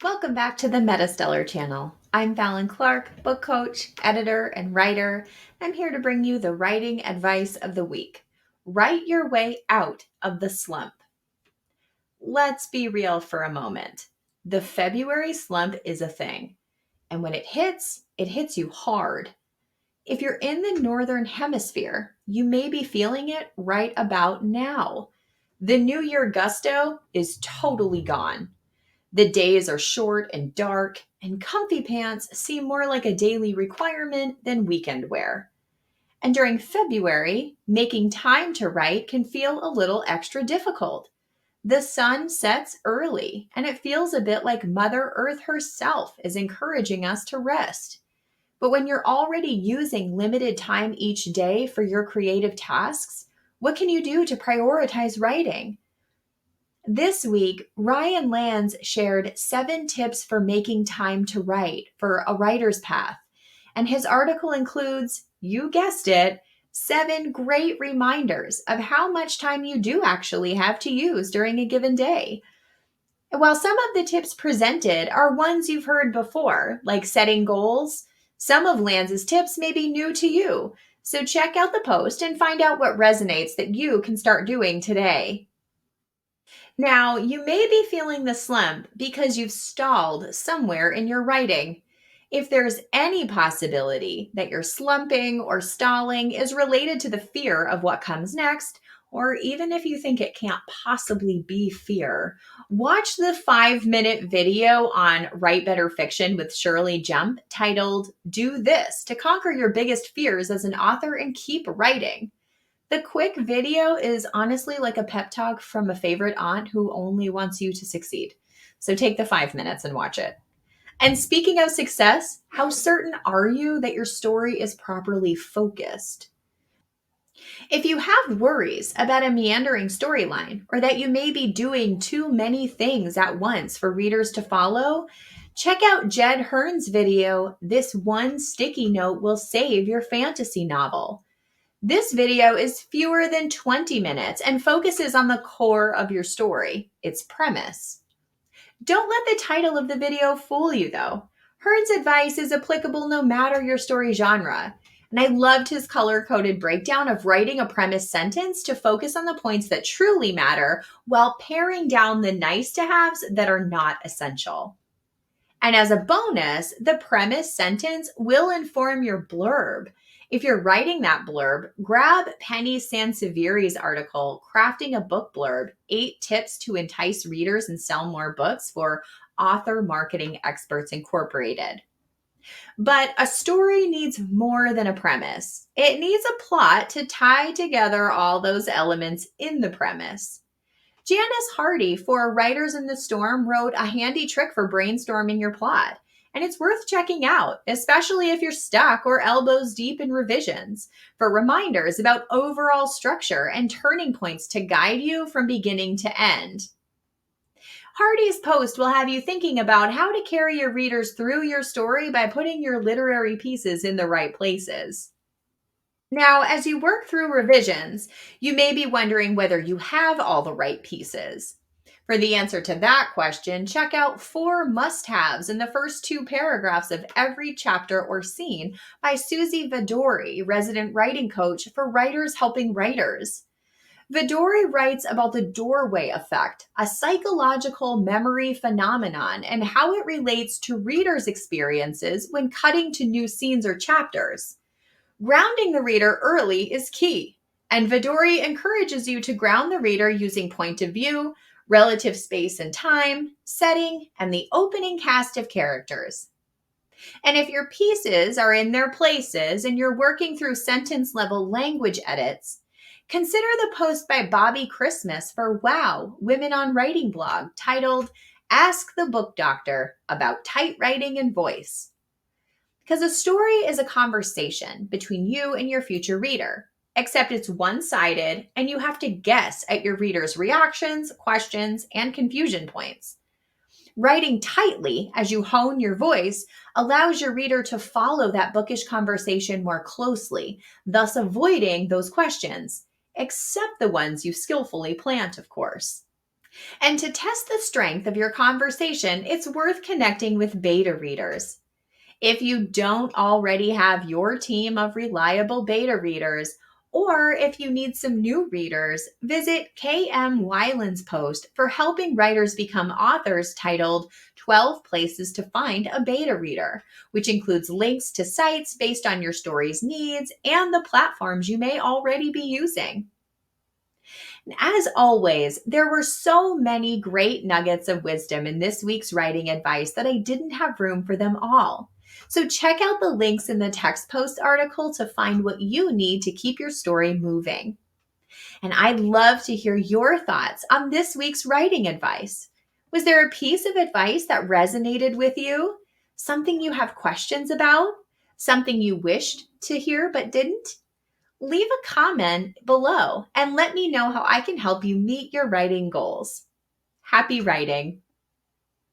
Welcome back to the MetaStellar channel. I'm Fallon Clark, book coach, editor, and writer. I'm here to bring you the writing advice of the week. Write your way out of the slump. Let's be real for a moment. The February slump is a thing, and when it hits you hard. If you're in the northern hemisphere, you may be feeling it right about now. The New Year gusto is totally gone. The days are short and dark, and comfy pants seem more like a daily requirement than weekend wear. And during February, making time to write can feel a little extra difficult. The sun sets early, and it feels a bit like Mother Earth herself is encouraging us to rest. But when you're already using limited time each day for your creative tasks, what can you do to prioritize writing? This week, Ryan Lands shared 7 tips for making time to write for a writer's path. And his article includes, you guessed it, 7 great reminders of how much time you do actually have to use during a given day. And while some of the tips presented are ones you've heard before, like setting goals, some of Lands's tips may be new to you. So check out the post and find out what resonates that you can start doing today. Now, you may be feeling the slump because you've stalled somewhere in your writing. If there's any possibility that your slumping or stalling is related to the fear of what comes next, or even if you think it can't possibly be fear, watch the 5-minute video on Write Better Fiction with Shirley Jump titled Do This to Conquer Your Biggest Fears as an Author and Keep Writing. The quick video is honestly like a pep talk from a favorite aunt who only wants you to succeed. So take the 5 minutes and watch it. And speaking of success, how certain are you that your story is properly focused? If you have worries about a meandering storyline or that you may be doing too many things at once for readers to follow, check out Jed Hearn's video, This One Sticky Note Will Save Your Fantasy Novel. This video is fewer than 20 minutes and focuses on the core of your story, its premise. Don't let the title of the video fool you, though. Hearn's advice is applicable no matter your story genre. And I loved his color-coded breakdown of writing a premise sentence to focus on the points that truly matter while paring down the nice-to-haves that are not essential. And as a bonus, the premise sentence will inform your blurb. If you're writing that blurb, grab Penny Sanseveri's article, Crafting a Book Blurb, 8 Tips to Entice Readers and Sell More Books for Author Marketing Experts Incorporated. But a story needs more than a premise. It needs a plot to tie together all those elements in the premise. Janice Hardy for Writers in the Storm wrote a handy trick for brainstorming your plot, and it's worth checking out, especially if you're stuck or elbows deep in revisions, for reminders about overall structure and turning points to guide you from beginning to end. Hardy's post will have you thinking about how to carry your readers through your story by putting your literary pieces in the right places. Now, as you work through revisions, you may be wondering whether you have all the right pieces. For the answer to that question, check out 4 must-haves in the first 2 paragraphs of every chapter or scene by Susie Vidori, resident writing coach for Writers Helping Writers. Vidori writes about the doorway effect, a psychological memory phenomenon, and how it relates to readers' experiences when cutting to new scenes or chapters. Grounding the reader early is key, and Vidori encourages you to ground the reader using point of view, relative space and time, setting, and the opening cast of characters. And if your pieces are in their places and you're working through sentence-level language edits, consider the post by Bobby Christmas for Wow, Women on Writing blog titled Ask the Book Doctor About Tight Writing and Voice. Because a story is a conversation between you and your future reader, except it's one-sided and you have to guess at your reader's reactions, questions, and confusion points. Writing tightly as you hone your voice allows your reader to follow that bookish conversation more closely, thus avoiding those questions, except the ones you skillfully plant, of course. And to test the strength of your conversation, it's worth connecting with beta readers. If you don't already have your team of reliable beta readers, or if you need some new readers, visit KM Weiland's post for helping writers become authors titled 12 Places to Find a Beta Reader, which includes links to sites based on your story's needs and the platforms you may already be using. And as always, there were so many great nuggets of wisdom in this week's writing advice that I didn't have room for them all. So check out the links in the text post article to find what you need to keep your story moving. And I'd love to hear your thoughts on this week's writing advice. Was there a piece of advice that resonated with you? Something you have questions about? Something you wished to hear but didn't? Leave a comment below and let me know how I can help you meet your writing goals. Happy writing!